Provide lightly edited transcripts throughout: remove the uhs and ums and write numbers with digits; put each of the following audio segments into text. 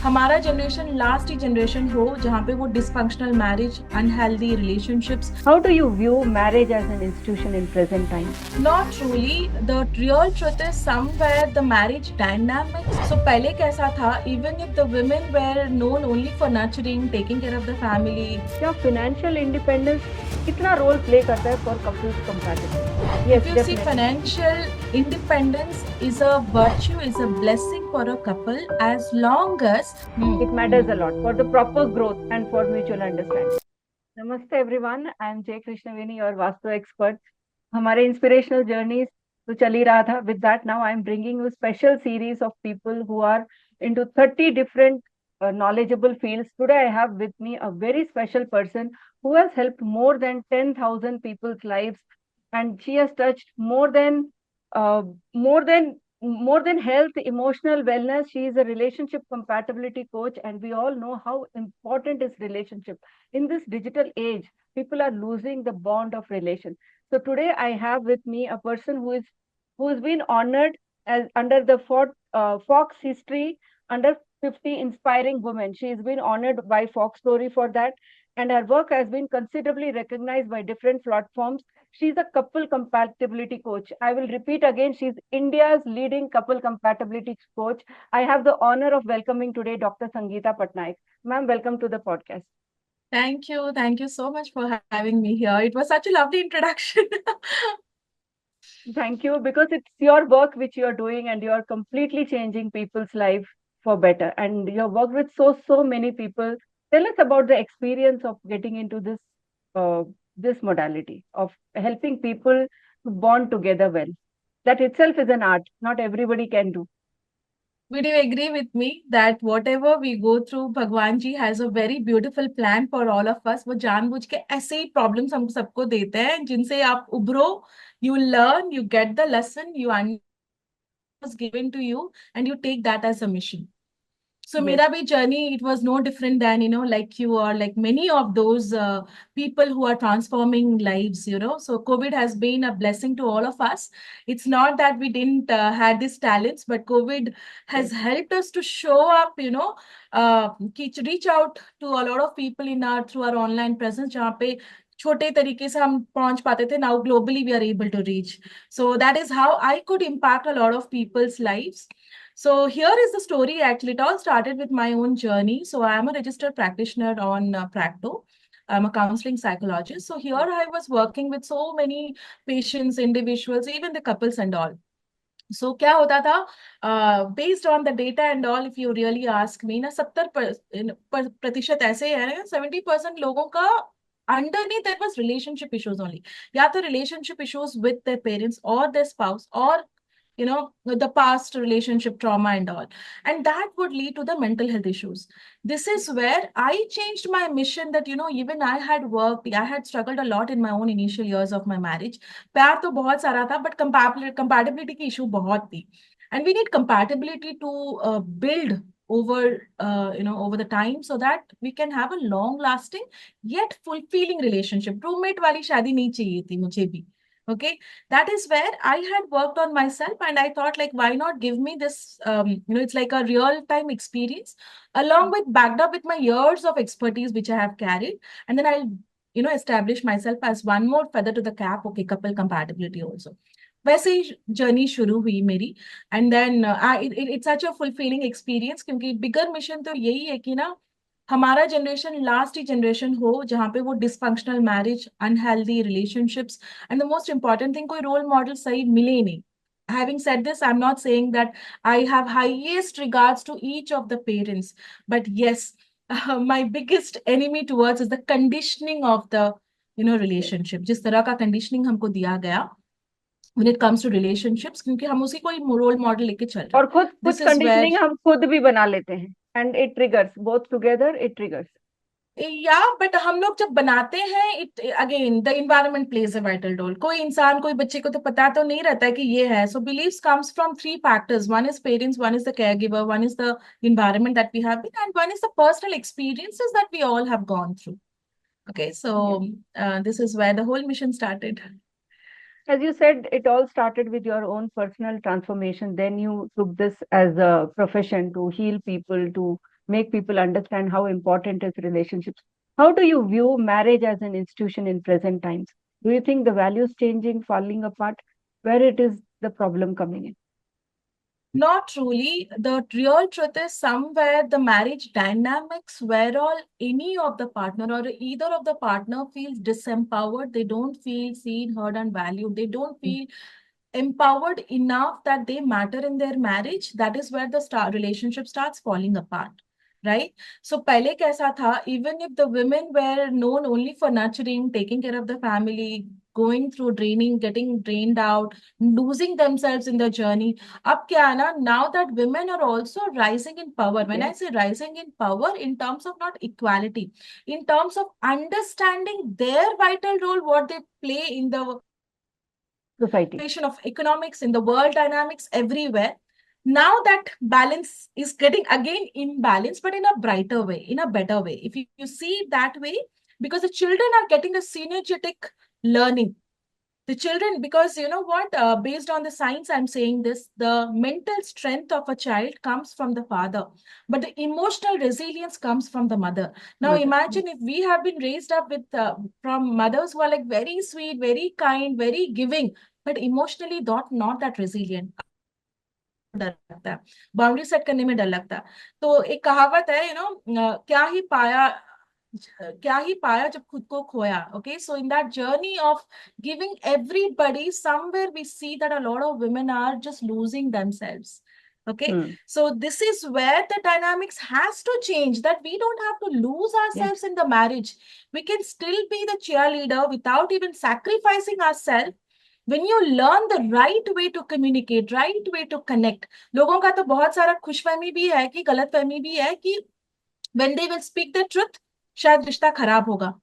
हमारा generation last ही generation हो जहाँ पे वो dysfunctional marriage, unhealthy relationships. How do you view marriage as an institution in present time? Not truly. The real truth is somewhere the marriage dynamics. So पहले कैसा था? Even if the women were known only for nurturing, taking care of the family. क्या financial independence कितना role play करता है for couples compatibility? If Yes, you see, definitely. financial independence is a virtue, is a blessing for a couple as long as. It matters a lot for the proper growth and for mutual understanding. Namaste everyone. I am Jay Krishnaveni, your Vastu expert. हमारे inspirational journeys तो चल ही रहा था. With that, now I am bringing you special series of people who are into 30 different knowledgeable fields. Today, I have with me a very special person who has helped more than 10,000 people's lives, and she has touched uh, more than more than health, emotional wellness. She is a relationship compatibility coach, and we all know how important is relationship in this digital age. People are losing the bond of relation. So today I have with me a person who has been honored as under the Fox History under 50 Inspiring Women. She has been honored by Fox Story for that, and her work has been considerably recognized by different platforms. She's a couple compatibility coach. I will repeat again, she's India's leading couple compatibility coach. I have the honor of welcoming today Dr. Sangeeta Patnaik. Ma'am, welcome to the podcast. Thank you. Thank you so much for having me here. It was such a lovely introduction. Thank you, because it's your work which you're doing and you're completely changing people's life for better. And you've worked with so many people. Tell us about the experience of getting into uh, this modality of helping people to bond together well. That itself is an art. Not everybody can do. Would you agree with me that whatever we go through, Bhagwan ji has a very beautiful plan for all of us. वो जानबूझ के ऐसे ही problems हम सबको देते हैं जिनसे आप उभरो, you learn, you get the lesson, you was given to you, and you take that as a mission. So Yes. mera bhi journey, it was no different than, like you or like many of those people who are transforming lives. So COVID has been a blessing to all of us. It's not that we didn't had these talents, but COVID has Yes. helped us to show up, to reach out to a lot of people through our online presence, जहाँ पे छोटे तरीके से हम पहुंच पाते थे. Now globally we are able to reach. So that is how I could impact a lot of people's lives. So here is the story. Actually, it all started with my own journey. So I am a registered practitioner on Practo. I'm a counseling psychologist. So here I was working with so many patients, individuals, even the couples and all. So क्या होता था, based on the data and all, if you really ask me, ना 70% ऐसे है, 70% लोगों का underneath that was relationship issues only. या तो relationship issues with their parents or their spouse, or the past relationship trauma and all, and that would lead to the mental health issues. This is where I changed my mission, that even I had worked, I had struggled a lot in my own initial years of my marriage. प्यार तो बहुत सारा था, but compatibility की issue बहुत थी. And we need compatibility to build over the time, so that we can have a long lasting yet fulfilling relationship. Roommate वाली शादी नहीं चाहिए थी मुझे भी. Okay, that is where I had worked on myself, and I thought, like, why not give me this, it's like a real time experience, along with backed up with my years of expertise which I have carried. And then I'll establish myself as one more feather to the cap. Okay, couple compatibility also. वैसे ही journey शुरू हुई मेरी. And then it's such a fulfilling experience, क्योंकि bigger mission तो यही है कि ना, हमारा जनरेशन लास्ट ही जनरेशन हो जहाँ पे वो dysfunctional marriage, unhealthy relationships, and the most important thing, कोई रोल मॉडल सही मिले ही नहीं. Having said this, I'm not saying that I have highest regards to each of the parents, but yes, my biggest enemy towards is the conditioning of the Yes. relationship. जिस तरह का conditioning हमको दिया गया when it comes to relationships, क्योंकि हम उसी को ही रोल मॉडल लेके चल रहे और हैं. खुद कुछ दिस इज वेयर. कंडीशनिंग हम खुद भी बना लेते हैं. And it triggers both together. It triggers. या बट हम लोग जब बनाते हैं, it again the environment plays a vital role. कोई इंसान, कोई बच्चे को तो पता तो नहीं रहता है कि ये है. So believes comes from three factors. One is parents, one is the caregiver, one is the environment that we have been, and one is the personal experiences that we all have gone through. Okay, so Yes. this is where the whole mission started. As you said, it all started with your own personal transformation. Then you took this as a profession to heal people, to make people understand how important is relationships. How do you view marriage as an institution in present times? Do you think the values changing, falling apart? Where it is the problem coming in? Not truly. The real truth is somewhere the marriage dynamics where all any of the partner or either of the partner feels disempowered. They don't feel seen, heard, and valued. They don't Mm. feel empowered enough that they matter in their marriage. That is where the relationship starts falling apart. Right? So पहले कैसा था, even if the women were known only for nurturing, taking care of the family, going through draining, getting drained out, losing themselves in the journey. अब क्या है ना, now that women are also rising in power. When I Yes, say rising in power, in terms of not equality, in terms of understanding their vital role, what they play in the society. of economics, in the world dynamics, everywhere. Now that balance is getting again imbalanced, but in a brighter way, in a better way. If you see it that way, because the children are getting a synergetic learning. The children, because you know what, based on the science, I'm saying this, the mental strength of a child comes from the father, but the emotional resilience comes from the mother. Now, Mother. imagine if we have been raised up with from mothers who are like very sweet, very kind, very giving, but emotionally not that resilient. डर लगता है, boundary set करने में डर लगता है. तो एक कहावत है, क्या ही पाया जब खुद को खोया. Okay, so in that journey of giving everybody, somewhere we see that a lot of women are just losing themselves. Okay, Hmm. so this is where the dynamics has to change, that we don't have to lose Yes. ourselves in the marriage. We can still be the cheerleader without even sacrificing ourselves. When you learn the right way to communicate, right way to connect. लोगों का तो बहुत सारा खुशफहमी भी है कि गलतफहमी भी है कि when they will speak the truth, शायद रिश्ता खराब होगा.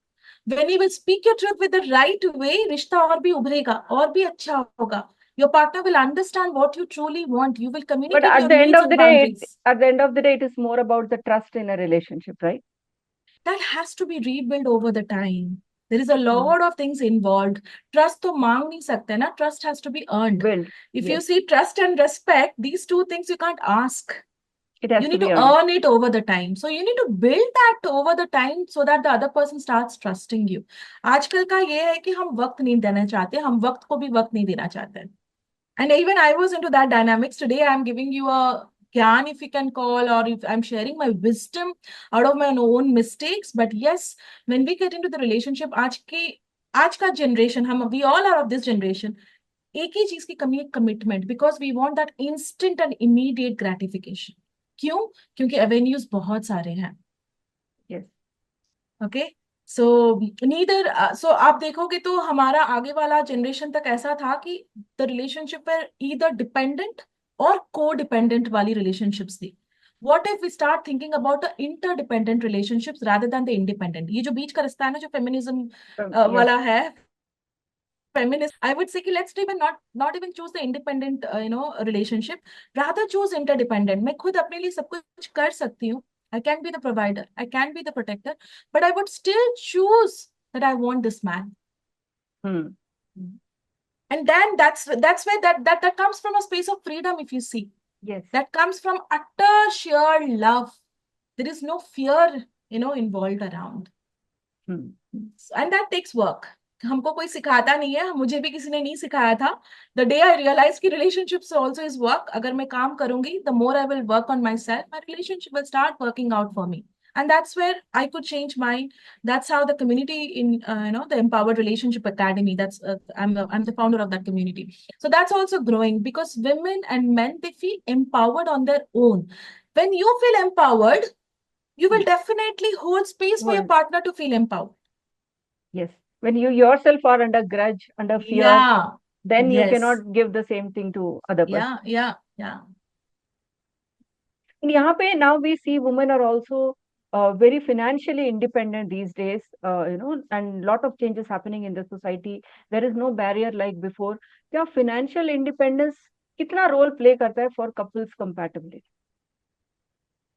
When you will speak your truth with the right way, रिश्ता और भी उभरेगा, और भी अच्छा होगा. Your partner will understand what you truly want. You will But communicate at your the end needs of the and day, boundaries. at the end of the day, it is more about the trust in a relationship, right? That has to be rebuilt over the time. There is a Hmm. lot of things involved. Trust तो मांग नहीं सकते ना. Trust has to be earned. Build. If you Yes, see trust and respect, these two things you can't ask. it has You to need be to earned. earn it over the time. So you need to build that over the time so that the other person starts trusting you. आजकल का ये है कि हम वक्त नहीं देना चाहते, हम वक्त को भी वक्त नहीं देना चाहते. And even I was into that dynamics. Today I'm giving you a gyan, if you can call, or if I'm sharing my wisdom out of my own mistakes. But yes, when we get into the relationship, आज का generation, we all are of this generation. एक ही चीज की कमी है, commitment. Because we want that instant and immediate gratification. क्यों? क्योंकि avenues बहुत सारे हैं. Yes. Okay, so neither, so आप देखोगे तो हमारा आगे वाला जनरेशन तक ऐसा था कि द रिलेशनशिप पर ईदर डिपेंडेंट और को डिपेंडेंट वाली रिलेशनशिप्स थी. What if we start thinking about the interdependent relationships rather than the independent. ये जो बीच का रिश्ता है ना, जो फेमिनिज्म Yes. वाला है, feminist, I would say कि let's even not even choose the independent relationship, rather choose interdependent. मैं खुद अपने लिए सब कुछ कर सकती हूँ. I can be the provider, I can be the protector, but I would still choose that I want this man. Hmm. And then that's where that comes from a space of freedom. If you see, Yes. that comes from utter sheer love. There is no fear involved around. Hmm. And that takes work. हमको कोई सिखाता नहीं है, मुझे भी किसी ने नहीं सिखाया था. द डे आई रियलाइज कि रिलेशनशिप्स आल्सो इज वर्क. अगर मैं काम करूंगी, the more I will work on my self, my relationship will start working out for me. And that's where I could change mine. That's how the community in the Empowered Relationship Academy. I'm the founder of that community. So that's also growing because women and men, they feel empowered on their own. When you feel empowered, you will definitely hold space for your Well, partner to feel empowered. yes. When you yourself are under grudge, under fear, Yeah. then you Yes. cannot give the same thing to other person. Yeah. And यहाँ पे now we see women are also very financially independent these days, and lot of changes happening in the society. There is no barrier like before. क्या financial independence कितना role play करता है for couples compatibility?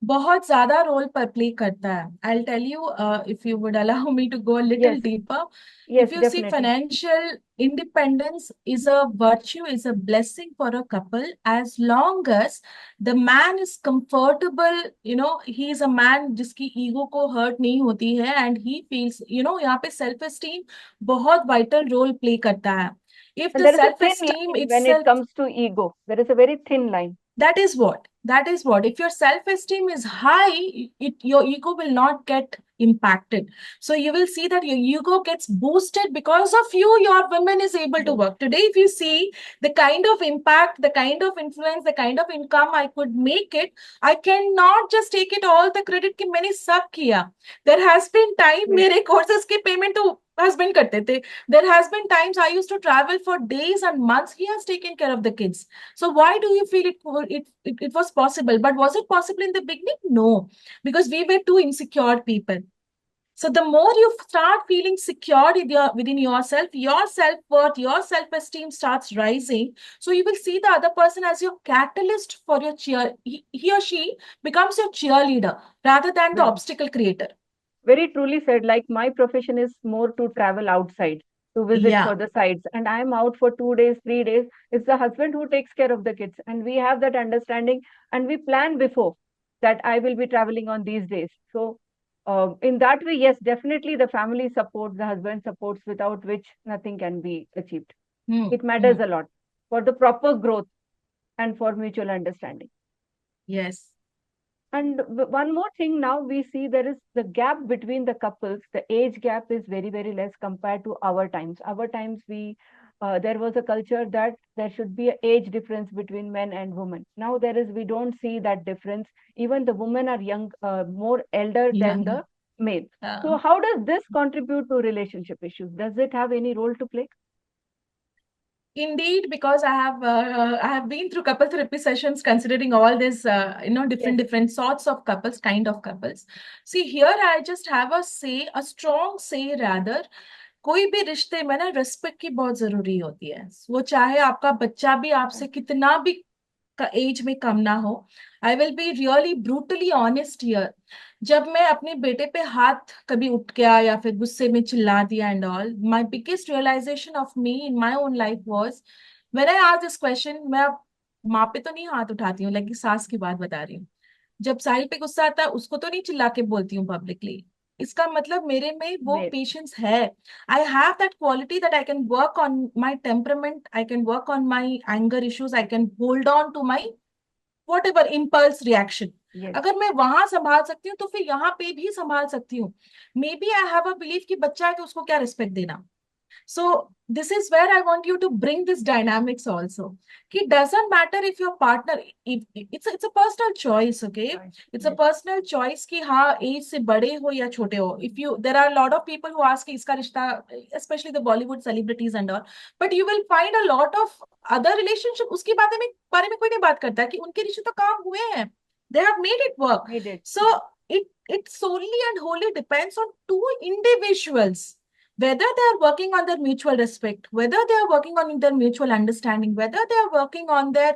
बहुत ज्यादा role पर play करता है. I'll tell you, if you would allow me to go a little Yes, deeper. yes, If you see, definitely. financial independence is a virtue, is a blessing for a couple, as long as the man is comfortable. He is a man जिसकी ego को hurt नहीं होती है, and he feels, यहाँ पे self esteem बहुत vital role play करता है. If And the there is a self thin esteem line when it itself, comes to ego. There is a very thin line. that is what if your self-esteem is high, your ego will not get impacted. So you will see that your ego gets boosted because of you. Your woman is able to Yes, work today. If you see the kind of impact, the kind of influence, the kind of income I could make it, I cannot just take it all the credit कि मैंने सब किया. There has been time yes, मेरे courses के payment तो husband करते थे. There has been times I used to travel for days and months. He has taken care of the kids. So why do you feel it was possible? But was it possible in the beginning? No, because we were too insecure people. So the more you start feeling secure within yourself, your self-worth, your self-esteem starts rising. So you will see the other person as your catalyst for your cheer. He or she becomes your cheerleader rather than the very, obstacle creator. very truly said. Like my profession is more to travel outside, to visit for Yeah. the sites, and I am out for 2 days, 3 days. It's the husband who takes care of the kids, and we have that understanding, and we plan before that I will be traveling on these days. So, in that way, yes, definitely the family supports, the husband supports, without which nothing can be achieved. Hmm. It Hmm. matters a lot for the proper growth and for mutual understanding. Yes. And one more thing, now we see there is the gap between the couples, the age gap is very, very less compared to our times. Our times, there was a culture that there should be an age difference between men and women. Now we don't see that difference. Even the women are young, more elder Yeah. than the male. Uh, So how does this contribute to relationship issues? Does it have any role to play? Indeed, because I have been through couple therapy sessions considering all this, Yes, different sorts of couples, kind of couples. See, here I just have a strong say rather. कोई भी रिश्ते में ना respect की बहुत जरूरी होती है. वो चाहे आपका बच्चा भी आपसे कितना भी का एज में कम ना हो. आई will be really brutally honest here. जब मैं अपने बेटे पे हाथ कभी उठ गया या फिर गुस्से में चिल्ला दिया and all, my biggest realisation of me in my own life was when I asked this question. मैं अब माँ पे तो नहीं हाथ उठाती हूँ, लेकिन सास की बात बता रही हूँ. जब साहिल पे गुस्सा आता है उसको तो नहीं चिल्ला के बोलती हूँ पब्लिकली. इसका मतलब मेरे में वो male. पेशेंस है. I have that quality that I can work on my temperament, I can work on my anger issues, I can hold on to my whatever impulse reaction. Yes. अगर मैं वहां संभाल सकती हूँ तो फिर यहाँ पे भी संभाल सकती हूँ. Maybe I have a believe कि बच्चा है तो उसको क्या रिस्पेक्ट देना. So this is where I want you to bring this dynamics also. It doesn't matter if your partner, it's a personal choice, okay? Right. It's a Yes. personal choice कि हाँ as से बड़े हो या छोटे हो. If you, there are a lot of people who ask कि इसका रिश्ता, especially the Bollywood celebrities and all, but you will find a lot of other relationship उसकी बारे में कोई नहीं बात करता कि उनके रिश्ते तो काम हुए हैं. They have made it work. Made it. So it solely and wholly depends on two individuals, whether they are working on their mutual respect, whether they are working on their mutual understanding, whether they are working on their,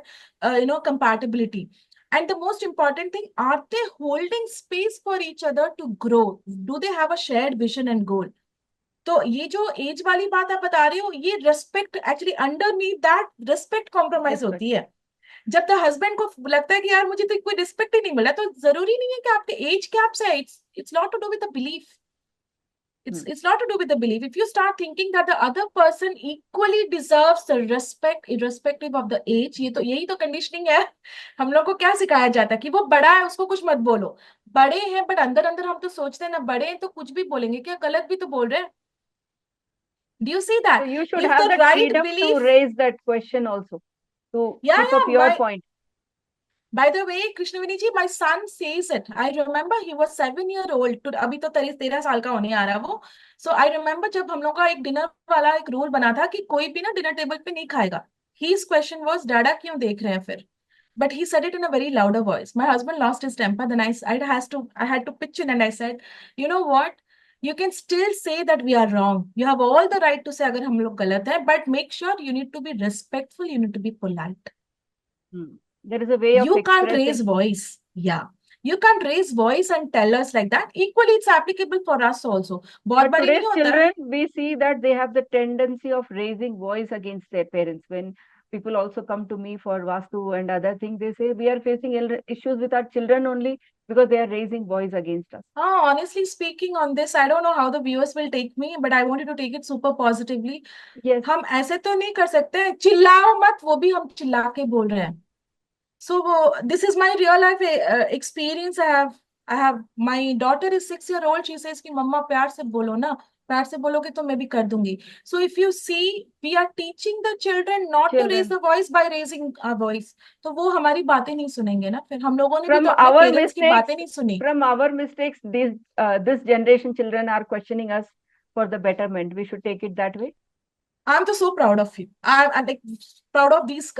compatibility. And the most important thing, are they holding space for each other to grow? Do they have a shared vision and goal? तो ये जो as वाली बात आप बता रहे हो, ये respect actually underneath that respect compromise Respect. होती है. जब द हस्बैंड को लगता है कि यार मुझे तो कोई रिस्पेक्ट ही नहीं मिला, तो जरूरी नहीं है कि आपके एज गैप से. It's not to do with the belief. It's not to do with the belief. If you start thinking that the other person equally deserves the respect irrespective of the age, ये तो यही तो conditioning है. हम लोग को क्या सिखाया जाता है कि वो बड़ा है उसको कुछ मत बोलो. बड़े हैं बट अंदर अंदर हम तो सोचते हैं ना, बड़े हैं तो कुछ भी बोलेंगे, क्या गलत भी तो बोल रहे हैं. Do you see So that? you should If have the that right freedom to belief, raise that question also, to yeah, keep up yeah, your point. by the way, Krishnavini ji, my son says it. I remember he was 7 year old. तो अभी तो 13 साल का होने आ रहा है वो. So I remember जब हम लोग का एक डिनर वाला एक रूल बना था कि कोई भी ना डिनर टेबल पे नहीं खाएगा. His question was, डाडा क्यों देख रहे हैं फिर? But he said it in a very louder voice. My husband lost his temper. Then I had to pitch in and I said, you know what? You can still say that we are wrong. You have all the right to say अगर हम लोग गलत है, but make sure you need to be respectful. You need to be polite. There is a way of You can't expressing. raise voice. Yeah. You can't raise voice and tell us like that. Equally, it's applicable for us also. बहुत But बारी नहीं today's होता है. children, we see that they have the tendency of raising voice against their parents. When people also come to me for Vastu and other things, they say we are facing issues with our children only because they are raising voice against us. Honestly speaking on this, I don't know how the viewers will take me, but I wanted to take it super positively. Yes, हम ऐसे तो नहीं कर सकते, चिल्लाओ मत, वो भी हम चिल्ला के बोल रहे हैं. So this is my real life experience. I have my daughter is 6 year old. She says कि मम्मा प्यार से बोलो ना, प्यार से बोलोगे तो मैं भी कर दूंगी. So if you see, we are teaching the children not to raise children. the voice by raising a voice. तो वो हमारी बातें नहीं सुनेंगे ना. फिर हम लोगों ने भी From तो अपने our पेरेंट्स की mistakes, बातें नहीं सुनी. these this generation children are questioning us for the betterment. We should take it that way. I'm just so proud of you. I'm like proud of these,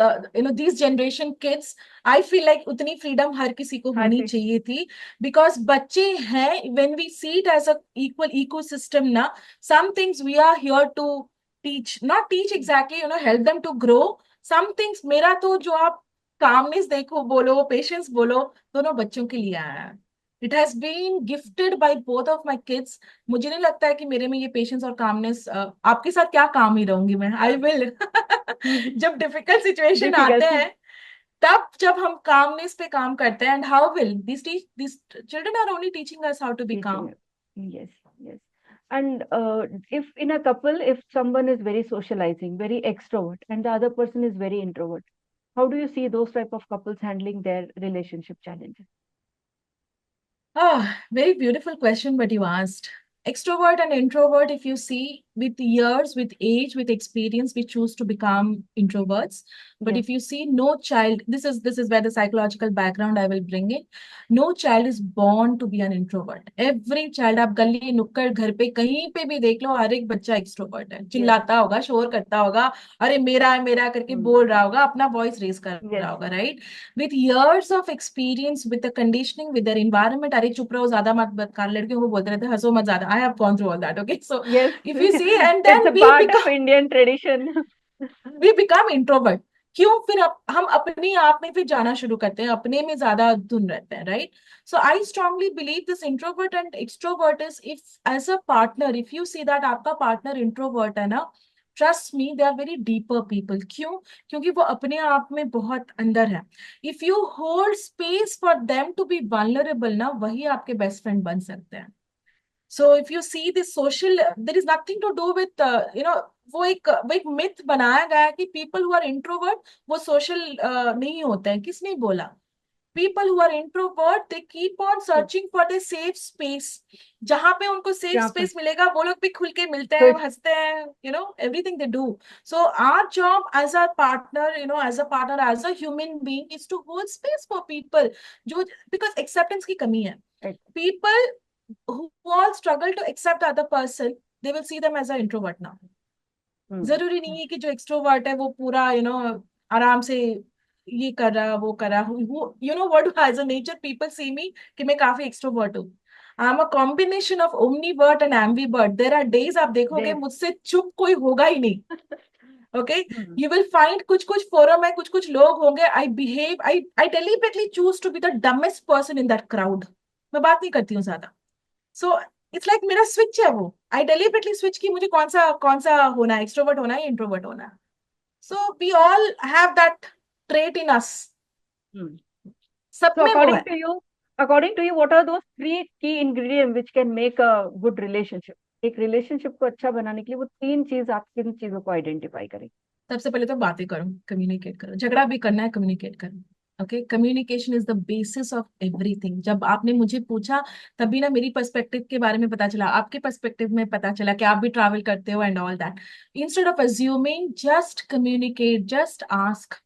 these generation kids. I feel like उतनी freedom हर किसी को हाँ होनी जी. चाहिए थी, because बच्चे हैं, when we see it as a equal ecosystem ना, some things we are here to teach, not teach exactly, help them to grow. Some things मेरा तो जो आप calmness देखो बोलो, patience बोलो, दोनों बच्चों के लिए आया है. It has been gifted by both of my kids. मुझे नहीं लगता है कि मेरे में ये पेशेंस और कामनेस, आपके साथ क्या काम ही रहूंगी मैं, आई विल. जब डिफिकल्ट सिचुएशन आते Difficult. हैं, तब जब हम कामनेस पे काम करते हैं, and how will this children are only teaching us how to be calm. Teaching. Yes, yes. And if in a couple, if someone is very socializing, very extrovert, and the other person is very introvert, how do you see those type of couples handling their relationship challenges? Very beautiful question, but you asked. Extrovert and introvert, if you see, with years, with age, with experience, we choose to become introverts. But Yes, if you see, no child, this is where the psychological background I will bring in. No child is born to be an introvert. Every child, आप गली नुक्कड़ घर पे कहीं पे भी देख लो, हर एक बच्चा एक्सट्रोवर्ट है. yes, चिल्लाता होगा, शोर करता होगा, अरे मेरा करके mm, बोल रहा होगा, अपना वॉइस रेज कर yes, रहा होगा, right. with years of experience, with the conditioning, with their environment. अरे चुप रहो, ज्यादा मत कर, लड़कियों को बोलते रहते हंसो मत ज्यादा. I have gone through all that. Okay, so yes. if you see, and It's then a part of Indian tradition. we become introvert. क्यों? फिर हम अपने आप में फिर जाना शुरू करते हैं, अपने में ज्यादा धुन रहते हैं, right. So I strongly believe this introvert and extrovert is, if as a partner, if you see that आपका पार्टनर इंट्रोवर्ट है ना, trust me, they are very deeper people. क्यों? क्योंकि वो अपने आप में बहुत अंदर है. If you hold space for them to be vulnerable ना, वही आपके बेस्ट फ्रेंड बन सकते हैं. So if you see this social, there is nothing to do with, वो एक मिथ बनाया गया है कि पीपल हु आर इंट्रोवर्ट वो सोशल नहीं होते हैं. किसने बोला? People who are introvert they keep on searching for the safe space. जहां पे उनको सेफ यहाँ पे स्पेस मिलेगा, वो लोग भी खुल के मिलते हैं, खुश. हंसते हैं, everything they do. So our job as a partner, as a human being, is to hold space for people, जो, बिकॉज एक्सेप्टेंस की कमी है. Right. People who all struggle to accept other person, they will see them as an introvert now. जरूरी नहीं है कि जो extrovert है वो पूरा आराम से ये कर रहा, वो कर रहा. What as a nature people see me कि मैं काफी एक्सट्रोवर्ट हूँ. I am a combination of omnivert and ambivert. There are days आप देखोगे Yes. मुझसे चुप कोई होगा ही नहीं. Okay, Hmm. You will find कुछ कुछ फोरम है, कुछ कुछ लोग होंगे, I deliberately choose to be the dumbest person in that crowd. मैं बात नहीं करती हूँ ज्यादा. सो इट्स लाइक मेरा स्विच है वो. आई डेलिबरेटली स्विच की मुझे कौन सा होना है, एक्सट्रोवर्ट होना है या इंट्रोवर्ट होना है. So we all have that trait in us. Hmm. सब So में वो है. according to you, what are those three key ingredients which can make a good relationship? एक relationship को अच्छा बनाने के लिए वो तीन चीज, आप किन चीजों को आइडेंटिफाई करें? सबसे पहले तो बातें करो, कम्युनिकेट करो. झगड़ा भी करना है, कम्युनिकेट करो. Okay, communication is the basis of everything. जब आपने मुझे पूछा, तभी ना मेरी पर्सपेक्टिव के बारे में पता चला, आपके पर्सपेक्टिव में पता चला कि आप भी ट्रैवल करते हो and all that. Instead of assuming, just communicate, just ask.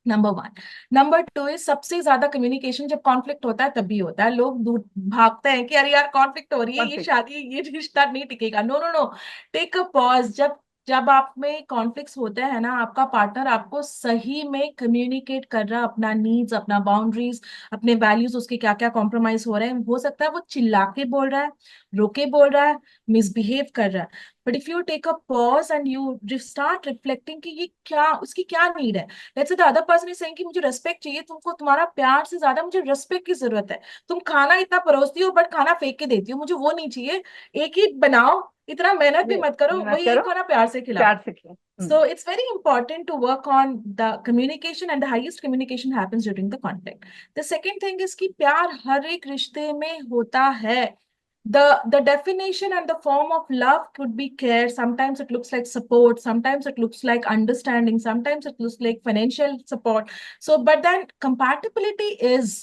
Number one. Number two is, सबसे ज्यादा कम्युनिकेशन जब कॉन्फ्लिक्ट होता है तभी होता है. लोग दूर भागते हैं कि अरे यार कॉन्फ्लिक्ट हो रही है, ये Conflict. शादी, ये रिश्ता नहीं टिकेगा. No no no, take a pause. जब जब आप में कॉन्फ्लिक्ट्स होते हैं ना, आपका पार्टनर आपको सही में कम्युनिकेट कर रहा है अपना नीड्स, अपना बाउंड्रीज, अपने वैल्यूज, उसके क्या क्या कॉम्प्रोमाइज हो रहे हैं, हो सकता है वो चिल्ला के बोल रहा है, रोके बोल रहा है, मिसबिहेव कर रहा है, but if you take a pause and you start reflecting कि ये क्या, उसकी क्या नीड है। Let's say the other person is saying कि मुझे रेस्पेक्ट चाहिए, तुमको तुम्हारा प्यार से ज्यादा मुझे रेस्पेक्ट की जरूरत है। तुम खाना इतना परोसती हो बट खाना फेंक के देती हो, मुझे वो नहीं चाहिए। एक ही बनाओ, इतना मेहनत भी ये मत करो, मत वही करो, एक खाना प्यार से खिलाओ। प्यार से किया। So it's very important to work on the communication, and the highest communication happens during the conflict. The second thing is कि प्यार हर एक रिश्ते में होता है। The definition and the form of love could be care. Sometimes it looks like support. Sometimes it looks like understanding. Sometimes it looks like financial support. So, but then compatibility is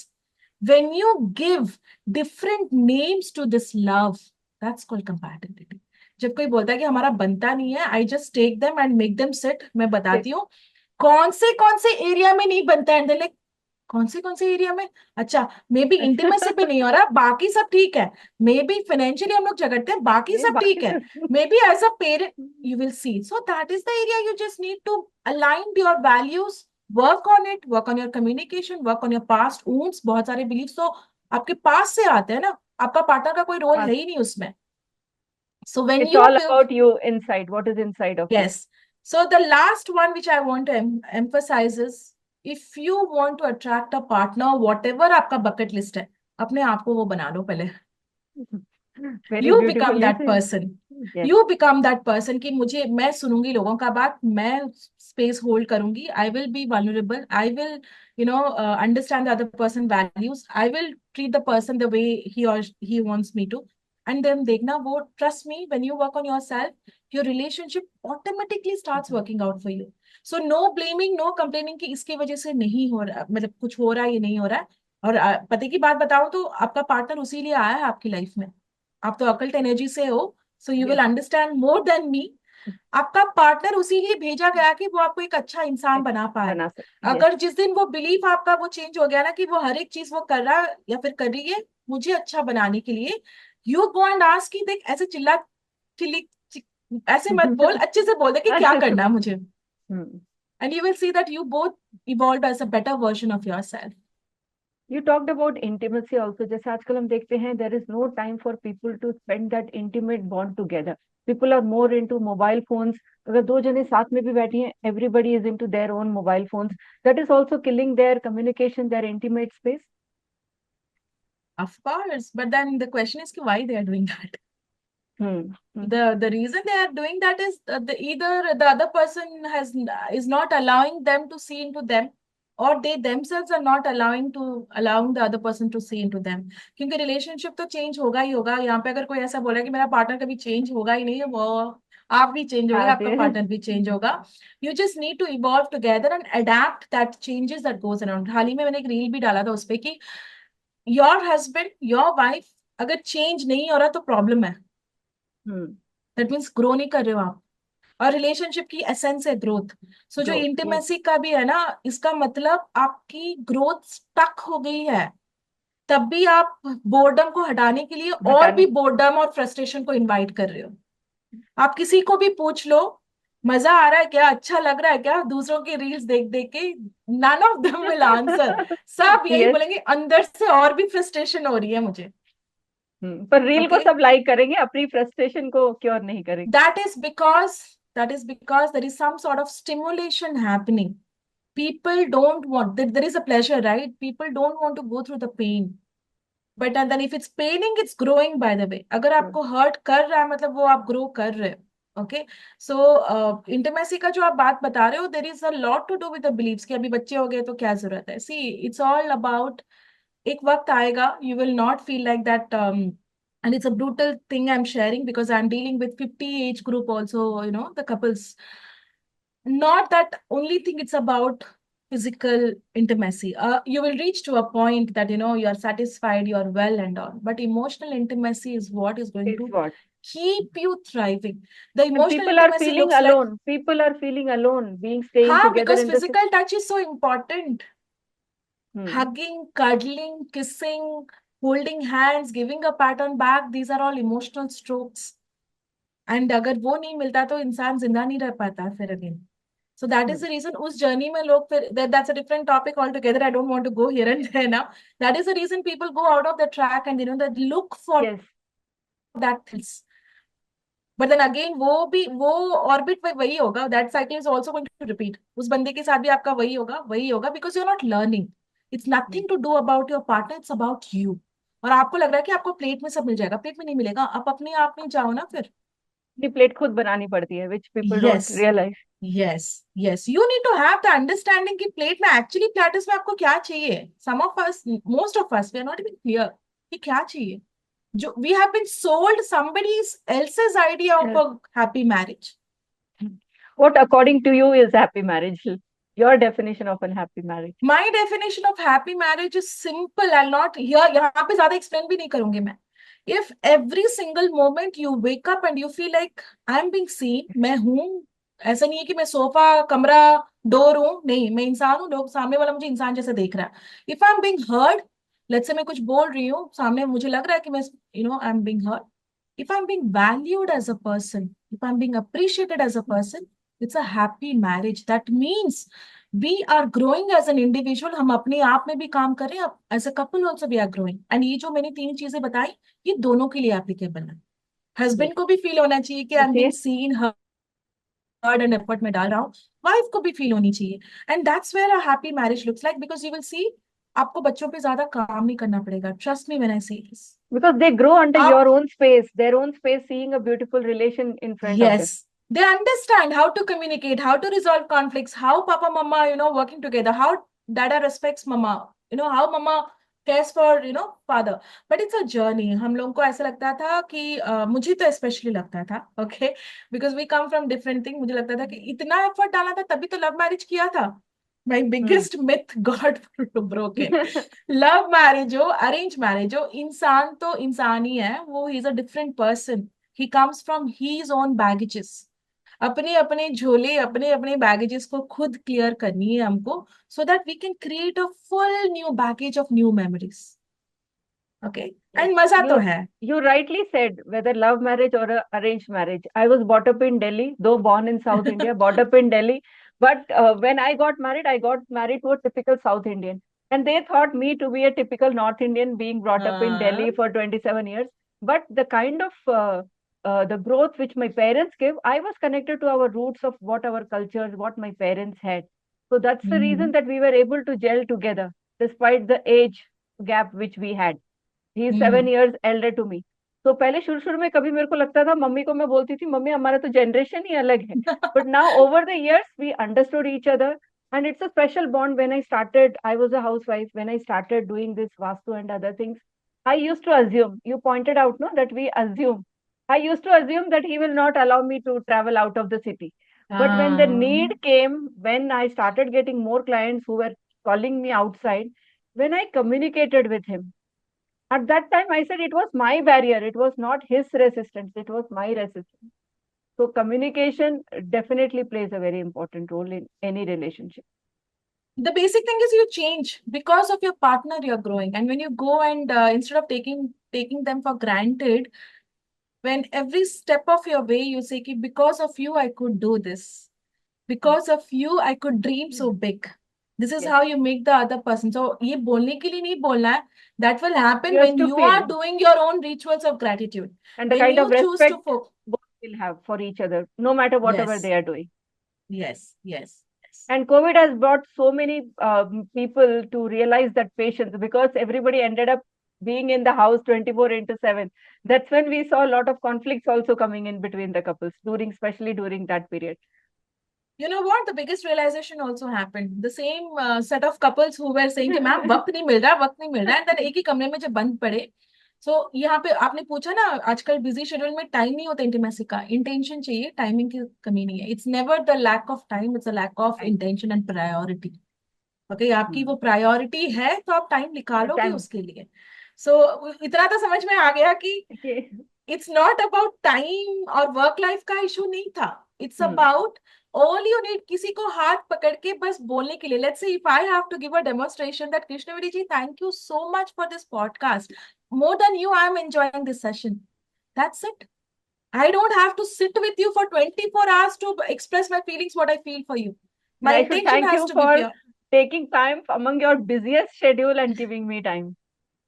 when you give different names to this love. That's called compatibility. जब कोई बोलता है कि हमारा बनता नहीं है, I just take them and make them sit, मैं बताती हूँ कौन से एरिया में नहीं बनता है, लाइक कौन से एरिया में। अच्छा, मे बी इंटीमेसी पे नहीं हो रहा, बाकी सब ठीक है। मे बी फाइनेंशियली हम लोग झगड़ते हैं, बाकी ये सब बाकी ठीक है। Maybe as a parent you will see. So that is the area you just need to align your values, work on it, work on your communication, work on your past wounds. बहुत सारे beliefs तो आपके पास से आते हैं ना, आपका partner का कोई रोल है ही नहीं उसमें। So when it's you all build, about you inside, what is inside of you. yes. So the last one which I want to emphasize is, if you want to attract a partner, whatever आपका bucket list है, अपने आप को वो बना लो पहले। Very You become beautifully that said. person. Yes. You become that person कि मुझे, मैं सुनूंगी लोगों का बात, मैं स्पेस होल्ड करूंगी, I will be vulnerable, I will understand the other person values, I will treat the person the way he और he wants me to. And then देखना, वो trust me, when you work on yourself, your relationship automatically starts working out for you. So no blaming, no complaining कि इसकी वजह से नहीं हो रहा, मतलब कुछ हो रहा है, ये नहीं हो रहा है। और पति की बात बताऊं तो आपका पार्टनर उसी लिए आया है आपकी लाइफ में। आप तो अकल्ट एनर्जी से हो, so you will Yes. Understand more than me. आपका पार्टनर उसी लिए भेजा गया कि वो आपको एक अच्छा इंसान बना पाए। बना सकते, yes. अगर जिस दिन वो बिलीफ आपका वो चेंज हो गया ना कि वो हर एक चीज वो कर रहा है या फिर कर रही है मुझे अच्छा बनाने के लिए, यू गो एंड आस्क कि देख, ऐसे चिल्ली ऐसे मत बोल, अच्छे से बोल दे कि क्या अच्छे से करना है बोल। मुझे। And you will see that you both evolve as a better version of yourself. You talked about intimacy also. जैसे आजकल हम देखते हैं, there is no time for people to spend that intimate bond together. People are more into mobile phones. अगर दो जने साथ में भी बैठी हैं, everybody is into their own mobile phones. That is also killing their communication, their intimate space. Of course, but then the question is कि why they are doing that. Hmm. The reason they are doing that is either the other person is not allowing them to see into them, or they themselves are not allowing the other person to see into them. क्योंकि relationship तो change होगा ही होगा। यहाँ पे अगर कोई ऐसा बोला कि मेरा पार्टनर कभी चेंज होगा ही नहीं है, वो आप भी चेंज होगे, हाँ आपका जी। पार्टनर भी चेंज होगा। You just need to evolve together and adapt that changes that goes around. हाल ही में मैंने एक रील भी डाला था उस पे कि योर हस्बैंड, योर वाइफ अगर चेंज नहीं हो रहा तो प्रॉब्लम है। हम्म। दैट मीन्स ग्रो नहीं कर रहे हो आप। और रिलेशनशिप की एसेंस है ग्रोथ। सो जो Growth, yes. इंटीमेसी का भी है ना, इसका मतलब आपकी ग्रोथ स्टक हो गई है। तब भी आप बोर्डम को हटाने के लिए और हटाने। भी बोर्डम और फ्रस्ट्रेशन को इनवाइट कर रहे हो। आप किसी को भी पूछ लो, मजा आ रहा है क्या, अच्छा लग रहा है क्या, दूसरों की रील्स देख देख के, none of them will answer. सब यही Yes. बोलेंगे अंदर से और भी फ्रस्ट्रेशन हो रही है मुझे। पर रील को ओके, सब लाइक करेंगे, अपनी फ्रस्ट्रेशन को क्योर नहीं करेंगे। that is because that is because there is some sort of stimulation happening. People don't want, there is a pleasure, right? People don't want to go through the pain, but and then if it's paining, it's growing, by the way. अगर आपको hurt कर रहा है मतलब वो आप grow कर रहे हो। ओके, सो इंटीमेसी का जो आप बात बता रहे हो, there is a lot to do with the believes कि अभी बच्चे हो गए तो क्या जरूरत है। सी, इट्स ऑल अबाउट, एक वक्त आएगा, you will not feel like that, and it's a brutal thing I'm sharing because I'm dealing with 50 age group also, the couples. Not that only thing it's about physical intimacy. You will reach to a point that you are satisfied, you are well and all, but emotional intimacy is what is going Is to what? keep you thriving. The And emotional people are intimacy feeling looks like, alone. People are feeling alone, being staying ha, together because in the physical touch is so important. Hmm. Hugging, cuddling, kissing, holding hands, giving a pat on back, these are all emotional strokes. And अगर वो नहीं मिलता तो इंसान जिंदा नहीं रह पाता फिर again. So that is the reason उस जर्नी में लोग फिर that's a different topic altogether. I don't want to go here and there now. That is the reason people go out of the track and they look for yes. that things. But then again वो orbit में वही होगा. That cycle is also going to repeat. उस बंदे के साथ भी आपका वही होगा because you're not learning. It's nothing to do about your partner. It's about you. और आपको लग रहा है कि आपको प्लेट में सब मिल जाएगा. प्लेट में नहीं मिलेगा. आप अपने आप में जाओ ना फिर. अपनी प्लेट खुद बनानी पड़ती है, which people don't Yes. realize. Yes. You need to have the understanding कि प्लेट में एक्चुअली प्लेटर्स में आपको क्या चाहिए. Some of us, most of us, we are not even clear कि क्या चाहिए. जो we have been sold somebody else's idea of Yes. a happy marriage. What according to you is happy marriage? Your definition of a happy marriage? My definition of happy marriage is simple. I'll not here यहाँ पे ज्यादा explain भी नहीं करूंगी मैं. If every single moment you wake up and you feel like I'm being seen, मैं हूँ. ऐसा नहीं है कि मैं सोफा कमरा डोर हूँ. नहीं, मैं इंसान हूँ. लोग सामने वाला मुझे इंसान जैसे देख रहा है. If I'm being heard, let's say मैं कुछ बोल रही हूँ सामने मुझे लग रहा है कि मैं I'm being heard. If I'm being valued as a person, if I'm being appreciated as a person, it's a happy marriage. That means we are growing as an individual. हम अपने आप में भी काम कर रहे हैं. As a couple also we are growing. And ये जो मैंने 3 चीजें बताई ये दोनों के लिए एप्लीकेबल है. हस्बैंड को भी फील होना चाहिए कि I am being seen, heard and effort में डाल रहा हूँ. वाइफ को भी फील होनी चाहिए. And that's where a happy marriage looks like because you will see आपको बच्चों पे ज्यादा काम नहीं करना पड़ेगा. ट्रस्ट मी व्हेन आई से this. Because they grow under आप your own space, their own space, seeing a beautiful relation in front of them. Yes, they understand how to communicate, how to resolve conflicts, how Papa, Mama, working together, how Dada respects Mama, how Mama cares for, father. But it's a journey. हम लोगों को ऐसा लगता था कि मुझे तो especially लगता था, okay, because we come from different things. मुझे लगता था कि इतना effort डाला था तभी तो love marriage किया था. My biggest myth got broken. Love marriage हो अरेंज मैरिज हो इंसान तो इंसान ही है. वो he is a different person. He comes from his own baggages. अपने अपने झोले अपने अपने बैगेजेस को खुद क्लियर करनी है हमको so that we can create a full new baggage of new memories. Okay and मजा तो है. You rightly said whether love marriage or a arranged marriage. I was brought up in Delhi, though born in South India, brought up in Delhi. But when I got married to a typical South Indian. And they thought me to be a typical North Indian being brought up in Delhi for 27 years. But the kind of the growth which my parents gave, I was connected to our roots of what our cultures, what my parents had. So that's the reason that we were able to gel together despite the age gap which we had. He is 7 years elder to me. तो पहले शुरू शुरू में कभी मेरे को लगता था, मम्मी को मैं बोलती थी मम्मी हमारा तो जनरेशन ही अलग है. But now over the years we understood each other and it's a special bond. When I was a housewife, when I started doing this vastu and other things, I used to assume, you pointed out, no, that we assume. I used to assume that he will not allow me to travel out of the city. But when the need came, when I started getting more clients who were calling me outside, when I communicated with him, at that time, I said it was my barrier. It was not his resistance. It was my resistance. So communication definitely plays a very important role in any relationship. The basic thing is you change because of your partner. You're growing, and when you go and instead of taking them for granted, when every step of your way you say कि because of you I could do this, because of you I could dream so big. This is Yes. how you make the other person. So ये बोलने के लिए नहीं बोलना है. That will happen You have when to you feel. are doing your own rituals of gratitude. And the When kind you of choose respect to both will have for each other, no matter whatever Yes. they are doing. Yes. And COVID has brought so many people to realize that patience, because everybody ended up being in the house 24/7. That's when we saw a lot of conflicts also coming in between the couples, especially during that period. You know what? The biggest realization also happened. The same set of couples who were saying कि ma'am वक्त नहीं मिल रहा, and then एक ही कमरे में जब बंद पड़े. So यहाँ पे आपने पूछा ना आजकल बिजी शेड्यूल में टाइम नहीं होता इंटीमेसी का. इंटेंशन चाहिए, टाइमिंग की कमी नहीं है. It's never the lack of time, it's a lack of intention and priority. Okay, आपकी वो प्रायोरिटी है तो आप टाइम निकालोगे उसके लिए. सो इतना तो समझ में आ गया कि इट्स नॉट अबाउट टाइम और वर्क लाइफ का इशू नहीं था. It's about all you need किसी को हाथ पकड़ के बस बोलने के लिए. Let's say if I have to give a demonstration that Krishnavedi ji, thank you so much for this podcast. More than you, I am enjoying this session. That's it. I don't have to sit with you for 24 hours to express my feelings, what I feel for you. And My I should intention thank has you to be for pure. taking time among your busiest schedule and giving me time.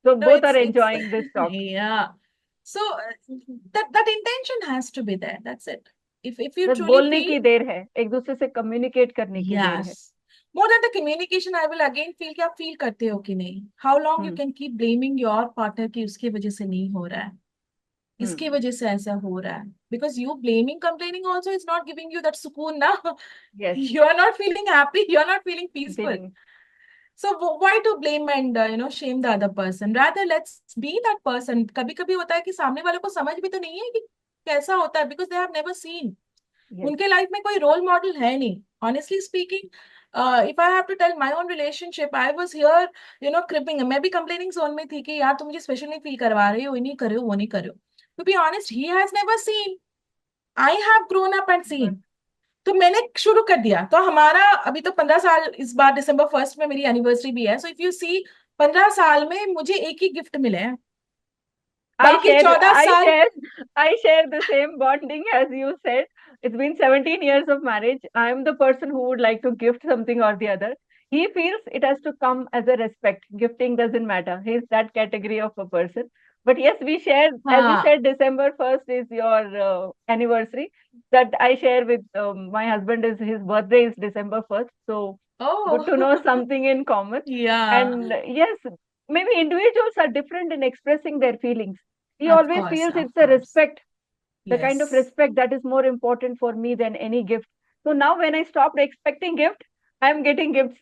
So No, both are it's enjoying this talk. yeah. So that intention has to be there. That's it. If you बस truly बोलने feel, की देर है, एक दूसरे से communicate करने की देर है. yes. More than the communication, I will again feel कि आप feel करते हो कि नहीं. How long you hmm. can keep blaming your partner कि उसकी वजह से नहीं हो रहा है. इसकी हम्म. वजह से ऐसा हो रहा है. Because you blaming, complaining also is not giving you that सुकून ना. Yes. You are not feeling happy. You are not feeling peaceful. Feeling. So why to blame and shame the other person? Rather, let's be that person. कभी कभी होता है कि सामने वाले को समझ भी तो नहीं है कि कैसा होता है, because they have never seen. Yes. उनके लाइफ में कोई रोल मॉडल है नहीं. Honestly speaking, if I have to tell my own relationship, I was here, cribbing. मैं भी complaining zone में थी कि यार तुम मुझे स्पेशल नहीं फील करवा रहे हो, ये नहीं कर रहे हो, वो नहीं कर रहे हो. To be honest, he has never seen. I have grown up and Good. seen. तो मैंने शुरू कर दिया. तो हमारा अभी तो 15 साल, इस बार December 1 में मेरी एनिवर्सरी भी है. सो इफ यू सी, 15 साल में मुझे एक ही गिफ्ट मिले हैं. I बाकी share, 14 साल. I share the same bonding as you said. It's been 17 years of marriage. I am the person who would like to gift something or the other. He feels it has to come as a respect. Gifting doesn't matter. He's that category of a person. But yes, we share, as you हाँ. said, December 1st is your anniversary. That I share with my husband is his birthday is December 1st. So good to know Oh. something in common. Yeah. And yes, maybe individuals are different in expressing their feelings. He Of always course, feels of it's a course. respect, the kind of Yes. respect that is more important for me than any gift. So now when I stopped expecting gift, I am getting gifts.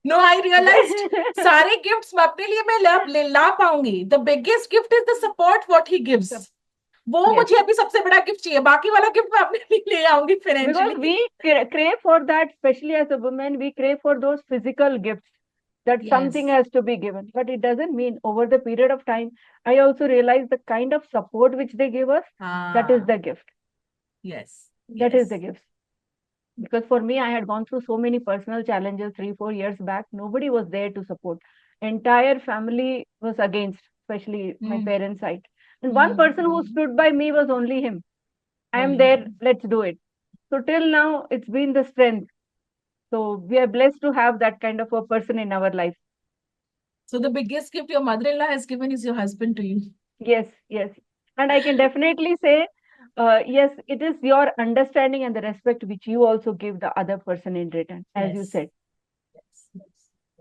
No, I realized सारे gifts अपने लिए मैं ला पाऊंगी. The biggest gift is the support what he gives. वो Yes, मुझे अभी सबसे बड़ा गिफ्ट चाहिए. बाकी वाला गिफ्ट मैं अपने लिए ले आऊंगी because financially. we crave for that, especially as a woman, we crave for those physical gifts that something Yes. has to be given. But it doesn't mean over the period of time, I also realize the kind of support which they give us, that is हाँ. the gift. Yes. That is the Yes. gift. Because for me, I had gone through so many personal challenges 3 4 years back. Nobody was there to support. Entire family was against, especially my Hmm. parents' side. And one person who Hmm. stood by me was only him. I am Only there, him. let's do it. So till now, it's been the strength. So we are blessed to have that kind of a person in our life. So the biggest gift your mother-in-law has given is your husband to you. Yes, yes. And I can definitely say, yes, it is your understanding and the respect which you also give the other person in return, as you Yes. said. Yes. Yes.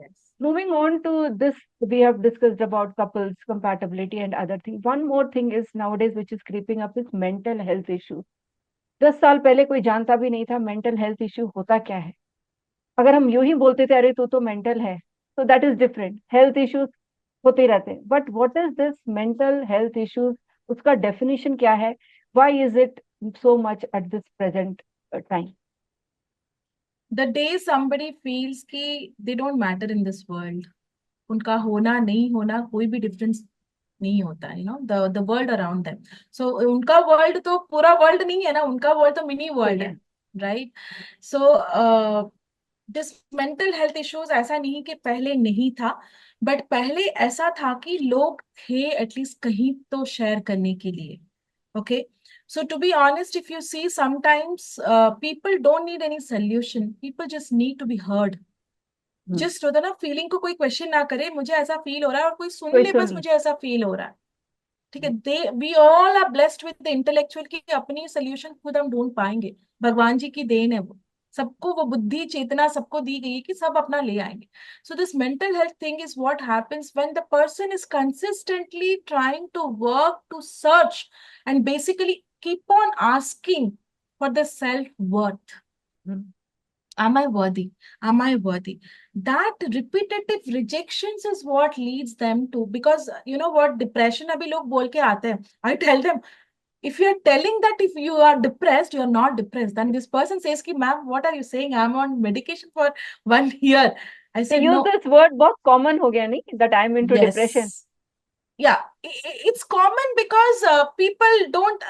Yes. Moving on to this, we have discussed about couples compatibility and other things. One more thing is nowadays which is creeping up is mental health issues. 10 साल पहले कोई जानता भी नहीं था mental health issue होता क्या है. अगर हम यूं ही बोलते थे अरे तू तो मेंटल है, तो that is different. Health issues होते रहते हैं, but what is this mental health issues, उसका डेफिनेशन क्या है, why is it so much at this present time. The day somebody feels कि they don't matter in this world, उनका होना नहीं होना कोई भी डिफरेंस नहीं होता है. The world around them. So उनका वर्ल्ड तो पूरा वर्ल्ड नहीं है ना, उनका वर्ल्ड तो मिनी सही वर्ल्ड है. है. Right. So this mental health issues ऐसा नहीं कि पहले नहीं था, बट पहले ऐसा था कि लोग थे एटलीस्ट कहीं तो शेयर करने के लिए. Okay. So to be honest, if you see, sometimes people don't need any solution. People just need to be heard. Just होता ना, फीलिंग को कोई क्वेश्चन ना करे, मुझे ऐसा फील हो रहा है और कोई सुन कोई ले, सुन बस ले. मुझे ऐसा फील हो रहा है. ठीक है. They we all are blessed with the intellectual की अपनी सोल्यूशन खुद हम ढूंढ पाएंगे. भगवान जी की देन है वो. सबको वो बुद्धि चेतना सबको दी गई है कि सब अपना ले आएंगे. So this mental health thing is what happens when the person is consistently trying to work to search and basically keep on asking for the self-worth. Am I worthy? Am I worthy? That repetitive rejections is what leads them to, because you know what, depression अभी लोग बोल के आते हैं. I tell them, if you are telling that if you are depressed, you are not depressed. Then this person says कि ma'am, what are you saying? I'm on medication for 1 year. I They said use no. this word बहुत common हो गया नहीं, that I'm into depression. Yes. Yeah, it's common because people don't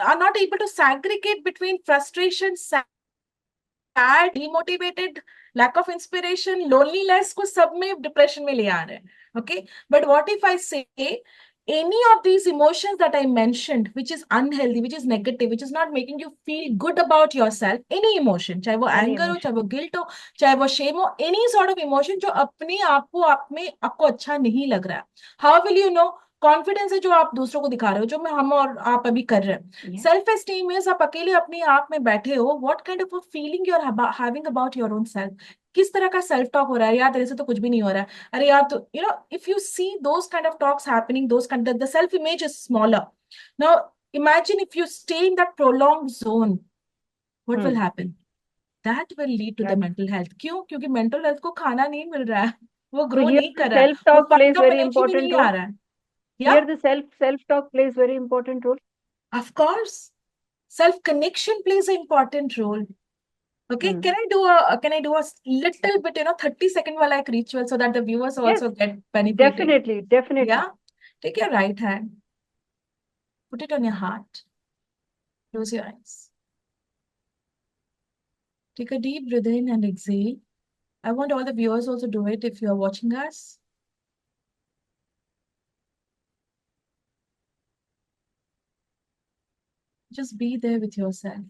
are not able to segregate between frustration, sad, demotivated, lack of inspiration, loneliness को सब में depression में ले आ रहे हैं. Okay, but what if I say any of these emotions that I mentioned, which is unhealthy, which is negative, which is not making you feel good about yourself, any emotion, चाहे वो Any anger हो, emotion. चाहे वो guilt हो, चाहे वो shame हो, any sort of emotion जो अपने आप को आप में आपको अच्छा नहीं लग रहा है, how will you know? Confidence है जो आप दूसरों को दिखा रहे हो, जो मैं हम और आप अभी कर रहे हैं. Yeah. सेल्फ एस्टीम इज आप अकेले अपने आप में बैठे हो, what kind of feeling you are having about your own self. किस तरह का सेल्फ टॉक हो रहा है, यार तेरे से तो कुछ भी नहीं हो रहा है, अरे यार तो if you see those kind of talks happening, those kind the self image is smaller. Now imagine if you stay in that prolonged zone, what will happen? That will lead to the That, mental health. क्यों? क्योंकि mental health को खाना नहीं मिल रहा है, वो so grow here नहीं the कर रहा है, self वो talk plays very फंडामेंटली में important नहीं role. आ रहा है. Here Yeah, the self talk plays very important role. of course. Self connection plays an important role. Okay, Hmm. can I do a little bit, 30-second wala ek ritual so that the viewers Yes, also get benefited? definitely. Yeah. Take your right hand, put it on your heart, close your eyes. Take a deep breath in and exhale. I want all the viewers also do it if you are watching us. Just be there with yourself.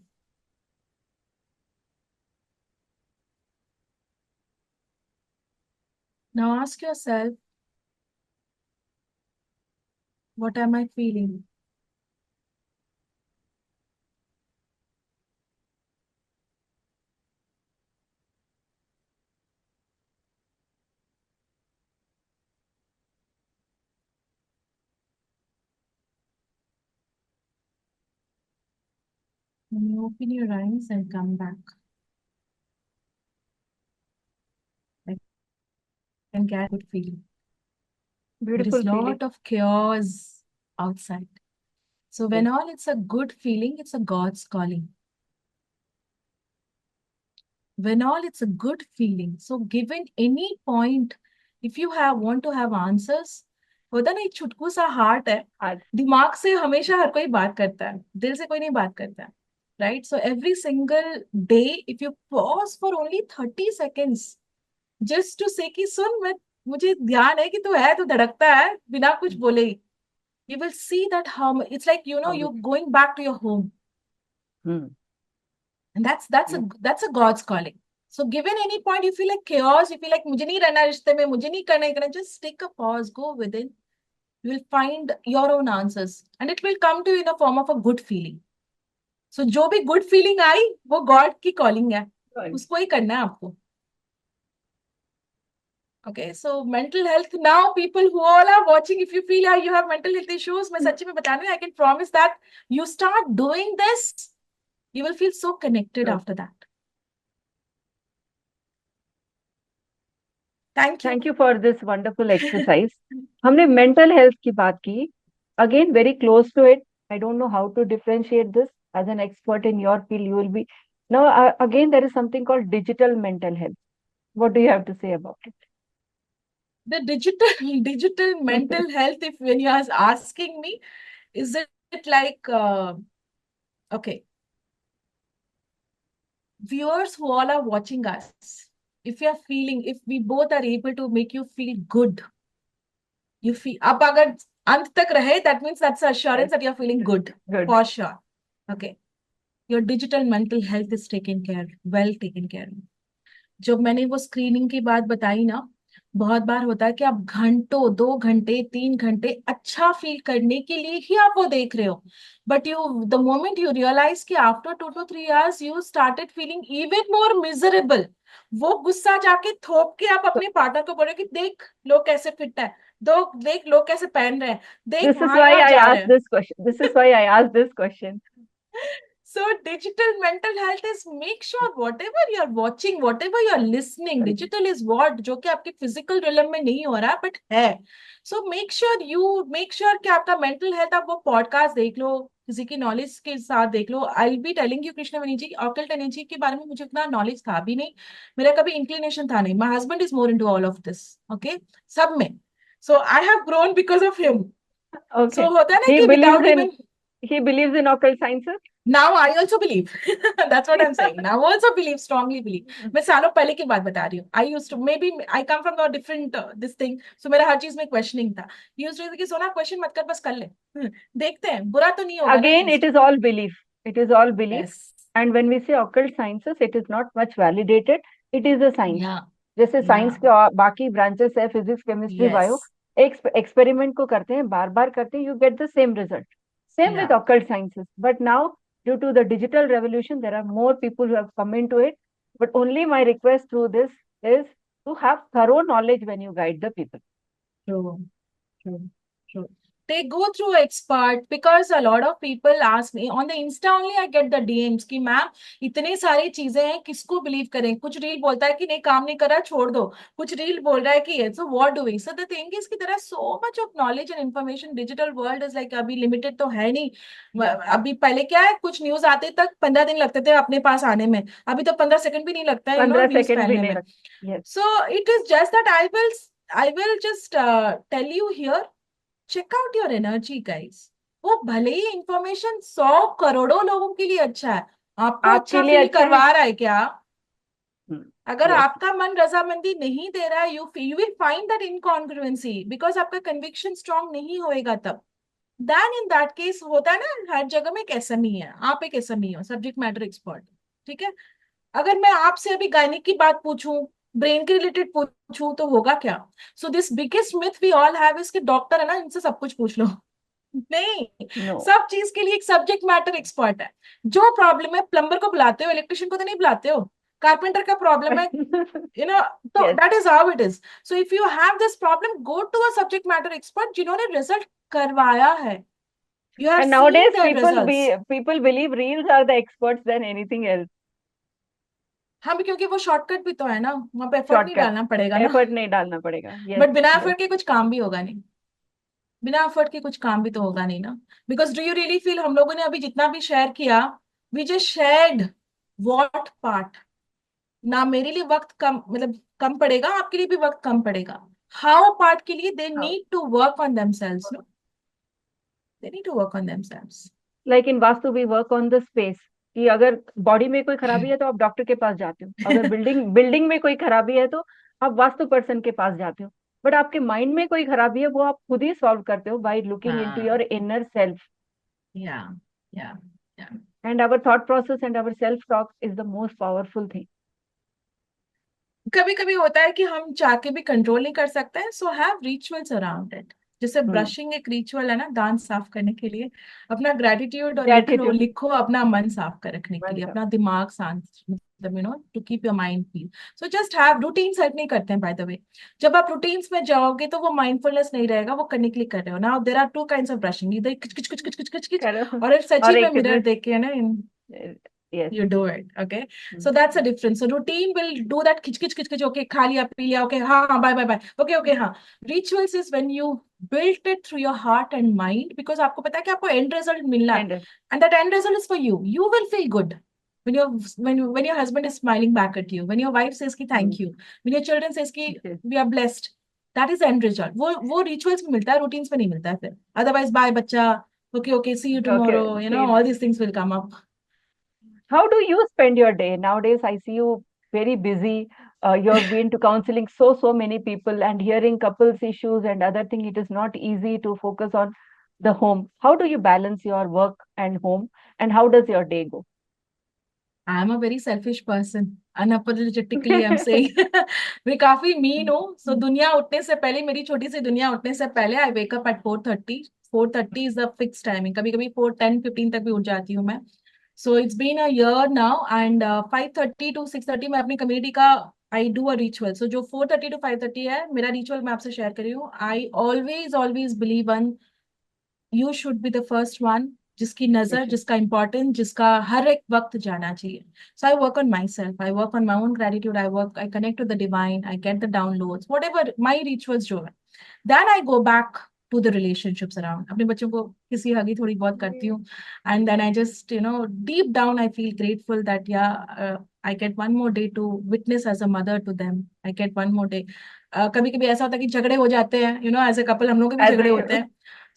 Now ask yourself, what am I feeling? When you open your eyes and come back, I can get a good feeling. There is Beautiful feeling. lot of chaos outside. So when Yes. all it's a good feeling, it's a God's calling. When all it's a good feeling. So given any point, if you want to have answers, होता ना एक छुटकू सा heart है, आज दिमाग से हमेशा हर कोई बात करता है, दिल से कोई नहीं बात करता है, right? So every single day if you pause for only 30 seconds just to say कि सुन, मैं मुझे ध्यान है कि तू है, तू धड़कता है बिना कुछ बोले ही, you will see that how it's like you going back to your home. And that's a God's calling. So given any point you feel like chaos, you feel like मुझे नहीं रहना रिश्ते में, मुझे नहीं करना, just take a pause, go within. You will find your own answers and it will come to you in the form of a good feeling. So जो भी good feeling आई वो God की calling है, उसको ही करना है आपको. Okay, so mental health now, people who all are watching, if you feel like you have mental health issues, मैं सच्ची में बता रही हूँ, I can promise that you start doing this, you will feel so connected after that. Thank you for this wonderful exercise. हमने mental health की बात की. Again, very close to it. I don't know how to differentiate this. As an expert in your field, you will be. Now, again, there is something called digital mental health. What do you have to say about it? The digital mental health, if when you are asking me, is it like okay, viewers who all are watching us, if you are feeling, if we both are able to make you feel good, you feel अब अगर अंत तक रहे, that means that's assurance that you're feeling good. For sure. Okay, your digital mental health is taken care, well taken care of. जब मैंने वो screening की बात बताई ना, बहुत बार होता है कि आप घंटों, 2 घंटे, 3 घंटे अच्छा फील करने के लिए ही आप वो देख रहे हो, but the moment you realise कि after 2 to 3 hours you started feeling even more miserable, वो गुस्सा जाके थोप के आप अपने पार्टनर को बोले कि देख लोग कैसे फिट है, देख लोग कैसे पहन रहे हैं, देख वहां यहाँ जा रहे हैं. This is why I asked this question. So digital mental health is make sure whatever you are watching, whatever you are listening, digital is what जो कि आपके physical realm में नहीं हो रहा है but है. So make sure कि आपका mental health, आप वो podcast देख लो, किसी की knowledge के साथ देख लो. I'll be telling you Krishnaveni ji, occult energy के बारे में मुझे उतना knowledge था भी नहीं, मेरा कभी inclination था नहीं. My husband is more into all of this, okay, सब में. So I have grown because of him. Okay. So होता है ना He कि believes without in even he believes in occult sciences. Now I also believe. That's what I'm saying. Now also believe, strongly believe. मैं सालों पहले की बात बता रही हूँ. I used to, maybe I come from a different this thing. So मेरा हर चीज में questioning था. Used to say कि सोना question मत कर, बस कर ले. देखते हैं, बुरा तो नहीं होगा ना Again, it at least. is all belief. It is all belief. Yes. And when we say occult sciences, it is not much validated. It is a science. Yeah. जैसे Yeah. साइंस के और बाकी ब्रांचेस है, फिजिक्स, केमिस्ट्री, बायो, Yes. एक experiment को करते हैं, बार बार करते हैं, you get the same result. Same with Yeah. occult sciences. But now, due to the digital revolution, there are more people who have come into it. But only my request through this is to have thorough knowledge when you guide the people. True. True. True. They go through expert because a lot of people ask me on the Insta only. I get the DMs कि ma'am इतने सारी चीजें हैं, किसको believe करें. कुछ reel बोलता है कि नहीं काम नहीं कर रहा छोड़ दो, कुछ रील बोल रहा है कि ये. So what do we. So the thing is कि there are so much of knowledge and information. Digital world is like अभी लिमिटेड तो है नहीं. अभी पहले क्या है, कुछ न्यूज आते तक 15 दिन लगते थे अपने पास आने में. अभी तो 15 सेकंड भी नहीं लगता है, 15 न्यूज सेकंड भी फैलने नहीं में. लगता. Yes. So it is just that I will just tell you here, check out your energy guys. वो भले ही इंफॉर्मेशन 100 करोड़ों लोगों के लिए अच्छा है, आपको आपके अच्छा लिए फील अच्छा है. करवा रहा है क्या? अगर Yes. आपका मन रजामंदी नहीं दे रहा है, you will find that incongruency because आपका कन्विक्शन स्ट्रांग नहीं होएगा तब. देन इन दैट केस होता है ना, हर जगह में एक एसएमई है. आप एक एसएमई हो, सब्जेक्ट मैटर एक्सपर्ट. ठीक है. अगर मैं आपसे अभी गायनिक की बात पूछूं, ब्रेन के रिलेटेड पूछूं, तो होगा क्या? So this biggest myth we all have is कि डॉक्टर है ना, इनसे सब कुछ पूछ लो. नहीं. No. सब चीज के लिए एक सब्जेक्ट मैटर एक्सपर्ट है. जो प्रॉब्लम है, प्लम्बर को बुलाते हो, इलेक्ट्रिशियन को तो नहीं बुलाते हो. कारपेंटर का प्रॉब्लम है, तो Yes. That is how it is. So if you have this problem, go to a subject matter expert जिन्होंने रिजल्ट करवाया है. You have And seen nowadays, that results. people believe reels are the experts than anything else. हाँ, भी क्योंकि वो shortcut भी तो है ना, वहां पे एफर्ट नहीं Shortcut. डालना पड़ेगा ना. Effort नहीं डालना पड़ेगा. Yes. बट बिना Yes. एफर्ट के कुछ काम भी होगा नहीं. बिना एफर्ट के कुछ काम भी तो होगा नहीं ना. Because do you really feel हम लोगों ने अभी जितना भी शेयर किया, we just shared what part. ना मेरे लिए वक्त कम, मतलब कम पड़ेगा, आपके लिए भी वक्त कम पड़ेगा. हाउ पार्ट के लिए they How? Need to work on themselves. No, they need to work on themselves. Like in Vastu we work on the space. कि अगर बॉडी में कोई खराबी है तो आप डॉक्टर के पास जाते हो. अगर बिल्डिंग में कोई खराबी है तो आप वास्तु पर्सन के पास जाते हो. बट आपके माइंड में कोई खराबी है वो आप खुद ही सॉल्व करते हो बाय लुकिंग इनटू हाँ. Your inner self. Yeah. Yeah. Yeah. And our thought process and our self talk is the most powerful thing. कभी कभी होता है कि हम चाह के भी कंट्रोल नहीं कर सकते हैं. So have rituals around it. जैसे ब्रशिंग एक रिचुअल है ना, दांत साफ करने के लिए. अपना ग्रेटिट्यूड और ग्रेटिट्यूड. लिखो अपना मन साफ कर रखने के लिए, अपना दिमाग शांत, मतलब to keep your mind peace. So just have routines. Help नहीं करते हैं बाय द वे. जब आप रूटीन्स में जाओगे तो वो माइंडफुलनेस नहीं रहेगा, वो करने के लिए कर रहे हो ना. There are two kinds of brushing, इधर किच किच किच किच किच किच किच, करो. और एक सच्ची और में एक मिरर किसी. देख के ना, yes. you do it. Okay, so that's a difference. So routine will do that खिच खिच खिच खिच. Okay, खा लिया पी लिया. Okay, हाँ हाँ, bye bye bye. Okay okay, हाँ. Rituals is when you built it through your heart and mind, because आपको पता है कि आपको end result मिलना है. And. And that end result is for you. You will feel good when your when your husband is smiling back at you, when your wife says कि thank you, when your children says कि we are blessed. That is the end result. वो rituals में मिलता है, routines में नहीं मिलता है फिर. Otherwise, bye बच्चा. Okay okay, see you tomorrow. Okay. All these things will come up. How do you spend your day? Nowadays, I see you very busy. You've been to counseling so many people and hearing couples issues and other thing. It is not easy to focus on the home. How do you balance your work and home? And how does your day go? I am a very selfish person. Unapologetically, I'm saying. मैं काफी mean हूँ. So दुनिया उठने से पहले, मेरी छोटी सी दुनिया उठने से पहले, I wake up at 4:30. 4:30 is the fixed timing. कभी कभी 4:10, 15 तक भी उठ जाती हूँ मैं. So it's been a year now, and 5:30 to 6:30 मैं अपनी कम्युनिटी का I do a ritual. So जो 4:30 to 5:30 है मेरा रिचुअल, मैं आपसे शेयर कर रही हूँ. I always believe on you should be the first one, जिसकी नजर, जिसका इम्पोर्टेंस, जिसका हर एक वक्त जाना चाहिए. So I work on myself, I work on my own gratitude, I connect to the divine, I get the downloads, whatever my rituals जो है. Then I go back to the relationships around. अपने बच्चों को किसी हगी थोड़ी बहुत करती हूँ. And then I just, deep down I feel grateful that I get one more day to witness as a mother to them. I get one more day. कभी कभी ऐसा होता है कि झगड़े हो जाते हैं, एज ए कपल हम लोग के भी As झगड़े a होते हैं.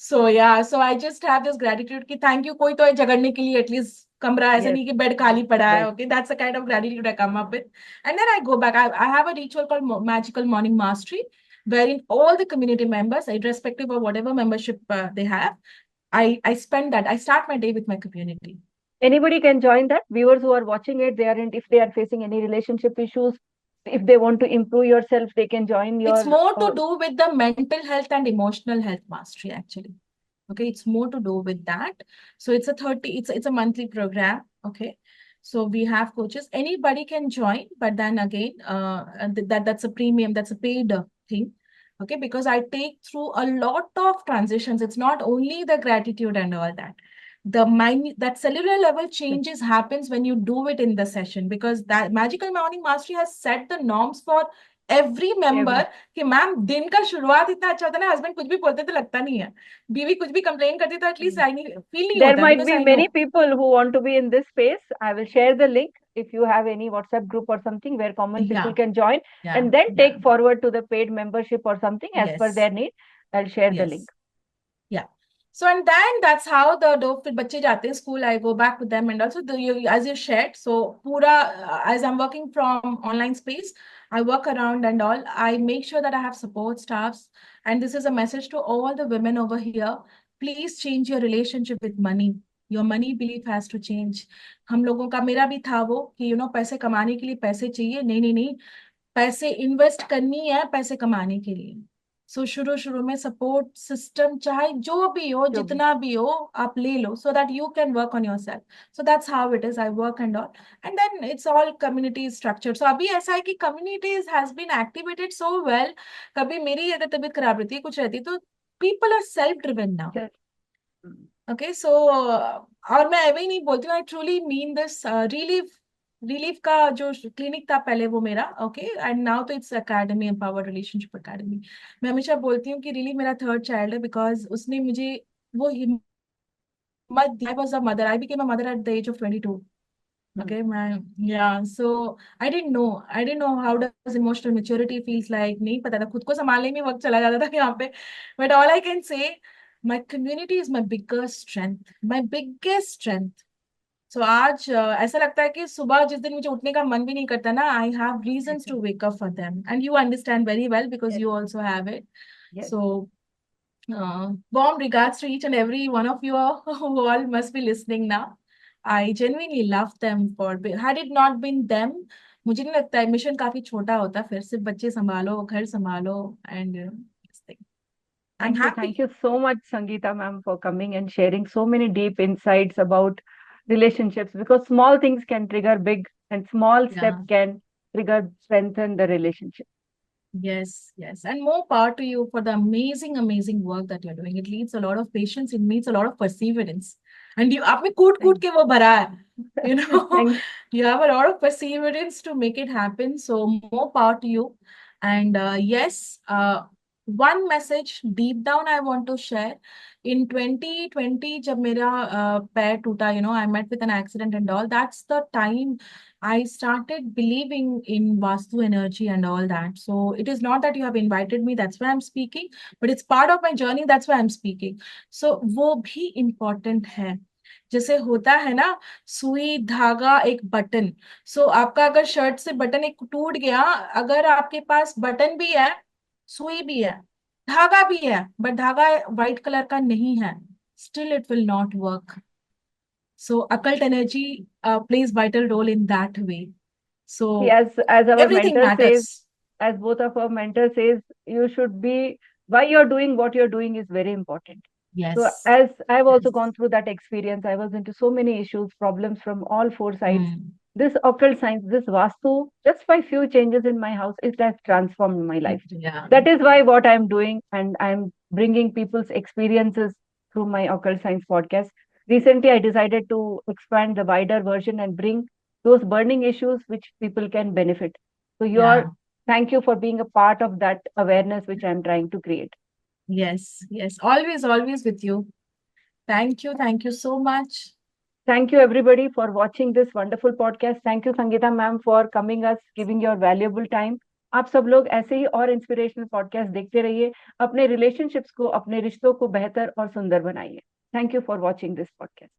So yeah, so I just have this gratitude कि thank you, कोई तो है झगड़ने के लिए एटलीस्ट कमरा, ऐसा Yes, नहीं कि बेड खाली पड़ा है. right. Okay, that's the kind of gratitude I come up with. And then I go back. I have a ritual called Magical Morning Mastery, wherein all the community members, irrespective of whatever membership they have, I spend that. I start my day with my community. Anybody can join that. Viewers who are watching it, they aren't, if they are facing any relationship issues, if they want to improve yourself, they can join It's your more to do with the mental health and emotional health mastery, actually. Okay, it's more to do with that. So it's a 30, it's a monthly program. Okay. So we have coaches. Anybody can join, but then again, that's a premium, that's a paid thing. Okay, because I take through a lot of transitions. It's not only the gratitude and all that. The mind, that cellular level changes happens when you do it in the session, because that Magical Morning Mastery has set the norms for every member. every. कि ma'am दिन का शुरुआत इतना अच्छा होता है ना, husband कुछ भी बोलते तो लगता नहीं है, बीवी कुछ भी कंप्लेन करती तो एटलीस्ट आई नहीं फील नहीं There होता, might because be I know. many people who want to be in this space. I will share the link if you have any WhatsApp group or something where common people Yeah, can join yeah, and then yeah. take forward to the paid membership or something as per Yes, their need. I'll share the link. yes. Yeah. So and then that's how the दो फिर बच्चे जाते हैं school. I go back with them, and also as you shared. So पूरा as I'm working from online space, I work around and all. I make sure that I have support staffs, and this is a message to all the women over here. Please change your relationship with money. Your money belief has to change. हम लोगों का, मेरा भी था वो कि पैसे कमाने के लिए पैसे चाहिए. नहीं नहीं नहीं, पैसे इन्वेस्ट करनी है पैसे कमाने के लिए. सो शुरू शुरू में सपोर्ट सिस्टम चाहे जो भी हो, जो भी. जितना भी हो, आप ले लो, so that you can work on yourself. So that's how it is. I work and all, and then it's all community structure. So अभी ऐसा है कि communities has been activated so well. कभी मेरी अगर तबीयत खराब रहती है, कुछ रहती है, तो people are self driven now. Just, okay, so और मैं ऐवे ही नहीं बोलती हूँ, I truly mean this. Relief, relief का जो क्लिनिक था पहले वो मेरा, ओके, एंड नाउ तो it's academy, empowered relationship academy. मैं हमेशा बोलती हूँ कि रिलीफ मेरा थर्ड चाइल्ड है, बिकॉज उसने मुझे वो हिम्मत दी. I was a mother, I became a mother at the age of 22. Okay, man. Yeah. So I didn't know. I didn't know how does emotional maturity feels like. नहीं पता था, खुद को संभालने में वक्त चला जाता था यहाँ पे. But all I can say, my community is my biggest strength, my biggest strength. So आज ऐसा लगता है कि सुबह जिस दिन मुझे उठने का मन भी नहीं करता ना, I have reasons to wake up for them, and you understand very well because yes, you also have it. yes. So warm regards to each and every one of you all who all must be listening now. I genuinely love them for, had it not been them, मुझे नहीं लगता है mission काफी छोटा होता, फिर सिर्फ बच्चे संभालो, घर संभालो, and this thing. I'm Thank happy. you so much, Sangeeta ma'am, for coming and sharing so many deep insights about relationships because small things can trigger big and small step Yeah. can trigger strengthen the relationship. Yes, yes. And more power to you for the amazing, amazing work that you're doing. It needs a lot of patience, it needs a lot of perseverance. And you आपने कूट कूट Thank, के वो भरा है. You know, thank, you have a lot of perseverance to make it happen. So more power to you. And yes, one message deep down I want to share. In 2020, जब मेरा पैर टूटा, I met with an accident and all. That's the time I started believing in Vastu energy and all that. So it is not that you have invited me, that's why I'm speaking, but it's part of my journey, that's why I'm speaking. So वो भी important है. जैसे होता है ना, सुई धागा एक बटन. सो आपका अगर शर्ट से बटन एक टूट गया, अगर आपके पास बटन भी है, सुई भी है, धागा भी है, बट धागा व्हाइट कलर का नहीं है, still it will not work. So occult energy plays vital role in that way. see, So as our everything mentor says, matters. as both of our mentor says, you should be why you're doing what you're doing is very important. So Yes. as I've also Yes. gone through that experience, I was into so many issues, problems from all four sides. Hmm. This occult science, this Vastu, just by few changes in my house, it has transformed my life. Yeah. That is why what I'm doing, and I'm bringing people's experiences through my occult science podcast. Recently, I decided to expand the wider version and bring those burning issues which people can benefit. So Yeah. thank you for being a part of that awareness which I'm trying to create. Yes. Yes. Always, always with you. Thank you. Thank you so much. Thank you everybody for watching this wonderful podcast. Thank you, Sangeeta ma'am, for coming us, giving your valuable time. आप सब लोग ऐसे ही और inspirational podcast देखते रहिए, अपने relationships को, अपने रिश्तों को बेहतर और सुंदर बनाइए। Thank you for watching this podcast.